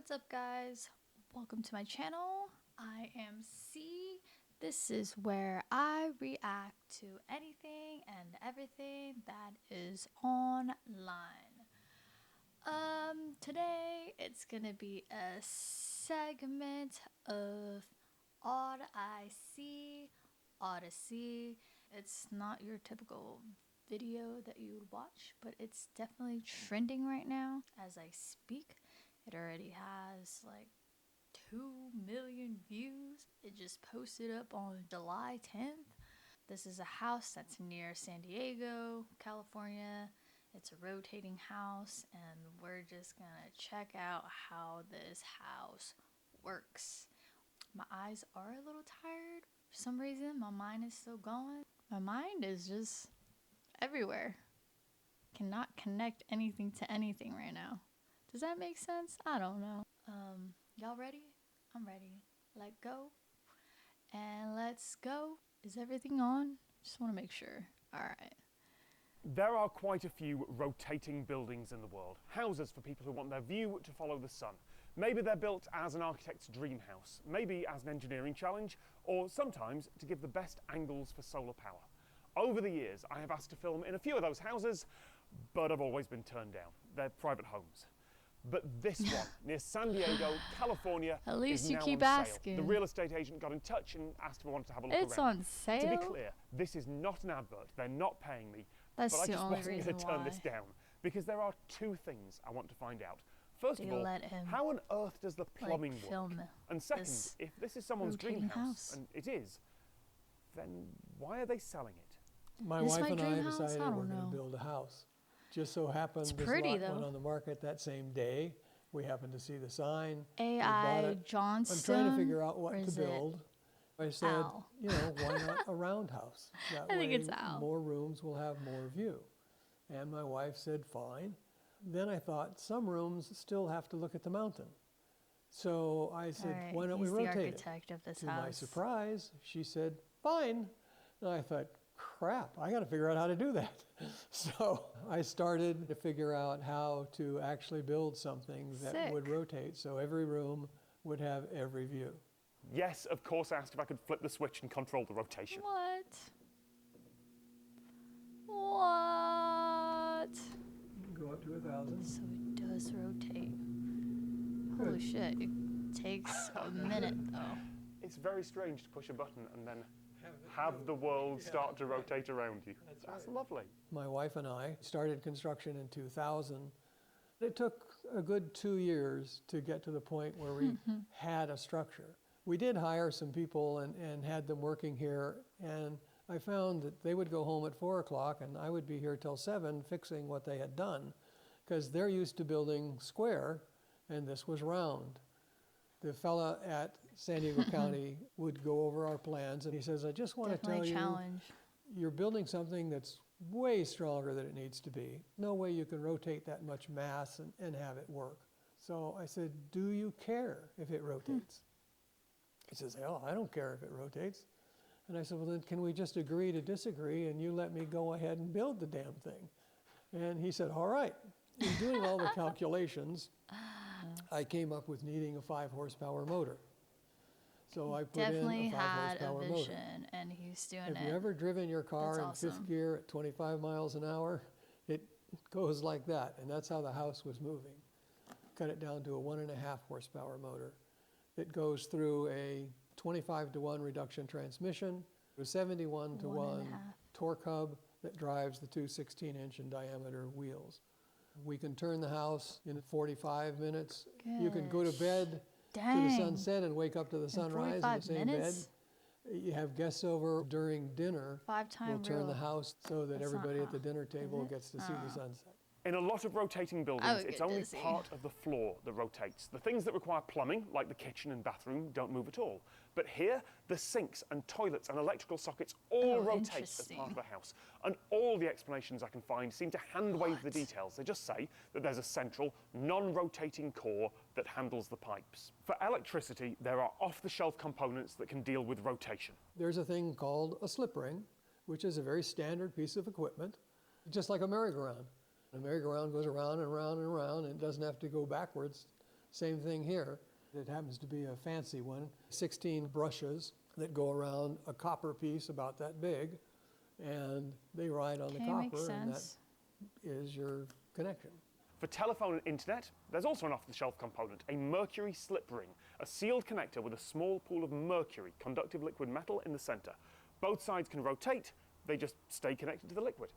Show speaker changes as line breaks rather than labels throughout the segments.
What's up, guys? Welcome to my channel. I am C. This is where I react to anything and everything that is online. Today it's gonna be a segment of ODDIXEE. It's not your typical video that you would watch, but it's definitely trending right now as I speak. It already has like 2 million views. It just posted up on July 10th. This is a house that's near San Diego, California. It's a rotating house, and we're just gonna check out how this house works. My eyes are a little tired. For some reason, my mind is still going. My mind is just everywhere. Cannot connect anything to anything right now. Does that make sense? I don't know. Y'all ready? I'm ready. Let go. And let's go. Is everything on? Just want to make sure. All right.
There are quite a few rotating buildings in the world. Houses for people who want their view to follow the sun. Maybe they're built as an architect's dream house, maybe as an engineering challenge, or sometimes to give the best angles for solar power. Over the years, I have asked to film in a few of those houses, but I've always been turned down. They're private homes. But this one, near San Diego, California,
At least
is
you
now
keep
on
asking.
sale. The real estate agent got in touch and asked if I wanted to have a look
It's
around.
on sale?
To be clear, this is not an advert. They're not paying me.
That's
but I
the
just
only
wasn't going
reason
to turn
why.
this down because there are two things I want to find out. First
They
of all,
let him,
how on earth does the plumbing work?
film
And second,
this
if this is someone's dream
rotating
house,
house.
and it is, then why are they selling it?
My
Is this
wife
my
and I
dream house?
decided
I
we're
don't
going
know.
to build a house. Just so happened
It's
this
pretty,
lot
though.
went on the market that same day. We happened to see the sign. we bought
AI
it.
Johnstone.
I'm trying to figure out what
or
to
is it
build. I said,
Al?
why not a roundhouse? That
I think
way
it's Al.
more rooms will have more view. And my wife said, fine. Then I thought, some rooms still have to look at the mountain. So I said,
Alright,
why don't
he's
we
the
rotate it?
architect of this
To my
house.
surprise, she said, fine. And I thought, crap, I got to figure out how to do that. So I started to figure out how to actually build something that would
Sick.
rotate so every room would have every view.
Yes, of course, I asked if I could flip the switch and control the rotation.
What? What?
Go up to 1,000.
So it does rotate. Holy shit, it takes a minute though.
It's very strange to push a button and then have the world start to rotate around you. That's lovely.
My wife and I started construction in 2000. It took a good 2 years to get to the point where we had a structure. We did hire some people and had them working here, and I found that they would go home at 4 o'clock and I would be here till 7 fixing what they had done, because they're used to building square and this was round. The fella at San Diego County would go over our plans and he says, I just want to tell
Definitely
you,
challenge.
you're building something that's way stronger than it needs to be. No way you can rotate that much mass and have it work. So I said, do you care if it rotates? He says, hell, I don't care if it rotates. And I said, well, then can we just agree to disagree and you let me go ahead and build the damn thing? And he said, all right. In doing all the calculations, I came up with needing a 5 horsepower motor. So I put in
Definitely
a 5
had a
horsepower motor.
vision, and he's doing
Have
it.
you ever driven your car
That's
in
awesome.
5th gear at 25 miles an hour? It goes like that, and that's how the house was moving. Cut it down to a 1.5 horsepower motor. It goes through a 25-to-1 reduction transmission, a 71-to-1
1.5.
torque hub that drives the two 16-inch in diameter wheels. We can turn the house in 45 minutes. You can go to
Gosh.
bed to the
Dang.
sunset and wake up to the sunrise in the
45
same
minutes?
bed. You have guests over during dinner.
5-time
We'll turn
rule.
the house so that
That's not
everybody at
how-
the dinner table
it?
gets to see the sunset.
In a lot of rotating buildings,
would
it's
get
only
dizzy.
part of the floor that rotates. The things that require plumbing, like the kitchen and bathroom, don't move at all. But here, the sinks and toilets and electrical sockets all
Oh,
rotate as part of the house. And all the explanations I can find seem to hand-wave the details. They just say that there's a central, non-rotating core that handles the pipes. For electricity, there are off-the-shelf components that can deal with rotation.
There's a thing called a slip ring, which is a very standard piece of equipment, just like a merry-go-round. A merry-go-round goes around and around and around, and it doesn't have to go backwards. Same thing here. It happens to be a fancy one. 16 brushes that go around a copper piece about that big, and they ride on the
Okay, makes
copper, and that
sense.
is your connection.
For telephone and internet, there's also an off-the-shelf component, a mercury slip ring, a sealed connector with a small pool of mercury, conductive liquid metal, in the center. Both sides can rotate, they just stay connected to the liquid.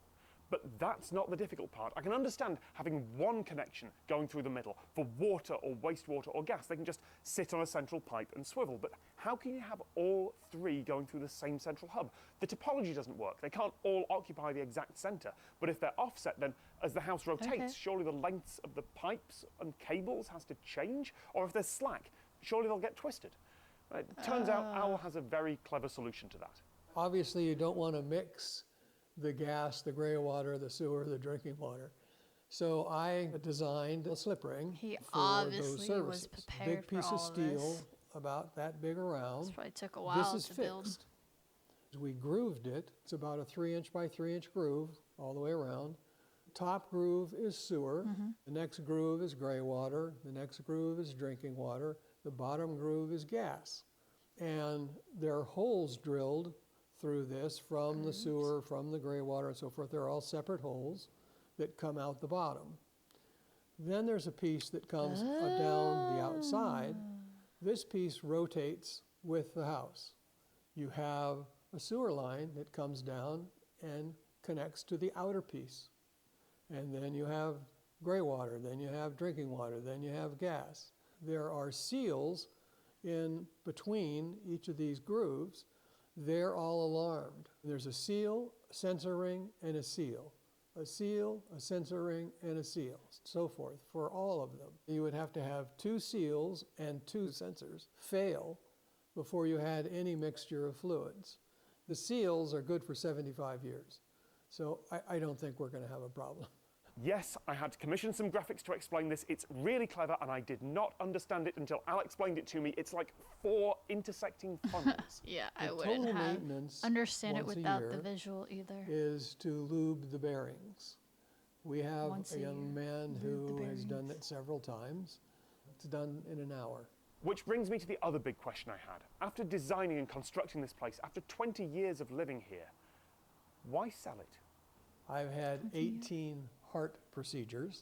But that's not the difficult part. I can understand having one connection going through the middle for water or wastewater or gas. They can just sit on a central pipe and swivel. But how can you have all three going through the same central hub? The topology doesn't work. They can't all occupy the exact center. But if they're offset, then as the house rotates,
Okay.
surely the lengths of the pipes and cables has to change? Or if they're slack, surely they'll get twisted. It turns out Owl has a very clever solution to that.
Obviously, you don't want to mix the gas, the gray water, the sewer, the drinking water. So I designed a slip ring
He
for those
obviously was
services.
prepared
Big
for
piece
all
of
of
steel,
this.
about that big around.
This probably took a
This
while
is
to build.
fixed. We grooved it. It's about a 3-inch by 3-inch groove all the way around. Top groove is sewer. The next groove is gray water. The next groove is drinking water. The bottom groove is gas. And there are holes drilled through this from the sewer, from the gray water, and so forth. They're all separate holes that come out the bottom. Then there's a piece that comes down the outside. This piece rotates with the house. You have a sewer line that comes down and connects to the outer piece. And then you have gray water, then you have drinking water, then you have gas. There are seals in between each of these grooves. They're all alarmed. There's a seal, a sensor ring, and a seal. A seal, a sensor ring, and a seal, so forth, for all of them. You would have to have 2 seals and 2 sensors fail before you had any mixture of fluids. The seals are good for 75 years, so I don't think we're going to have a problem.
Yes, I had to commission some graphics to explain this. It's really clever, and I did not understand it until Al explained it to me. It's like 4 intersecting funnels.
Yeah,
The
I wouldn't
total
have
maintenance
understand it
once a
without the
year
visual either.
is to lube the bearings. We have
Once
a
a
young
year,
man
lube the
who has done
bearings.
it several times. It's done in an hour.
Which brings me to the other big question I had. After designing and constructing this place, after 20 years of living here, why sell it?
I've had 18 heart procedures.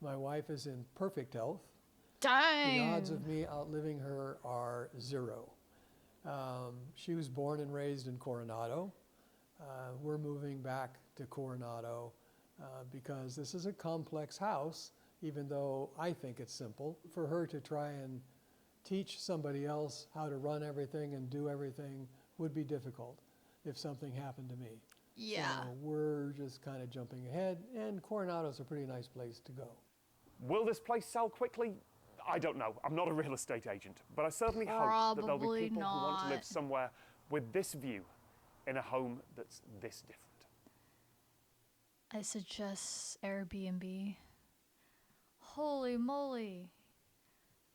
My wife is in perfect health. The odds
Dang!
of me outliving her are 0. She was born and raised in Coronado. We're moving back to Coronado because this is a complex house, even though I think it's simple. For her to try and teach somebody else how to run everything and do everything would be difficult if something happened to me.
Yeah.
So we're just kind of jumping ahead, and Coronado's a pretty nice place to go.
Will this place sell quickly? I don't know. I'm not a real estate agent, but I certainly hope that there'll be
Probably
people who want to live
not.
somewhere with this view in a home that's this different.
I suggest Airbnb. Holy moly.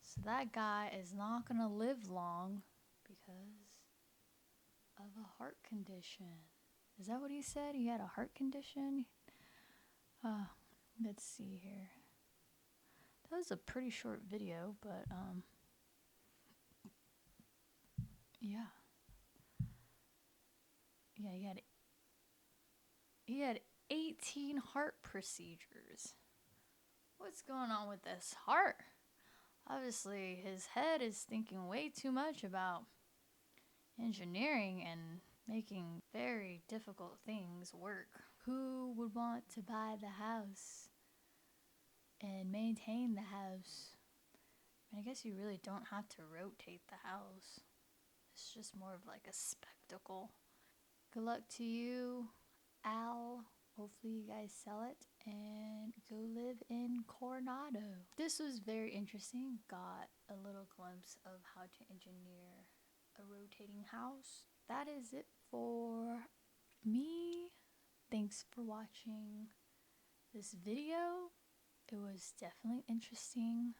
So that guy is not going to live long because of a heart condition. Is that what he said? He had a heart condition? Let's see here. That was a pretty short video, but yeah. Yeah, he had 18 heart procedures. What's going on with this heart? Obviously, his head is thinking way too much about engineering and making very difficult things work. Who would want to buy the house and maintain the house? I guess you really don't have to rotate the house. It's just more of like a spectacle. Good luck to you, Al. Hopefully you guys sell it and go live in Coronado. This was very interesting. Got a little glimpse of how to engineer a rotating house. That is it for me. Thanks for watching this video. It was definitely interesting.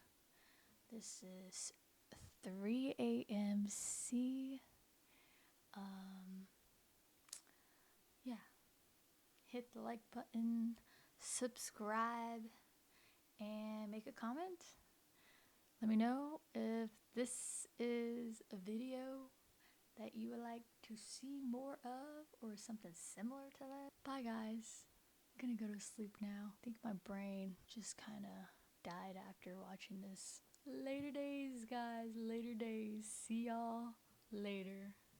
This is 3 a.m. C. Yeah. Hit the like button, subscribe, and make a comment. Let me know if this is a video that you would like to see more of or something similar to that. Bye guys. I'm gonna go to sleep now. I think my brain just kind of died after watching this. Later days, guys. Later days. See y'all later.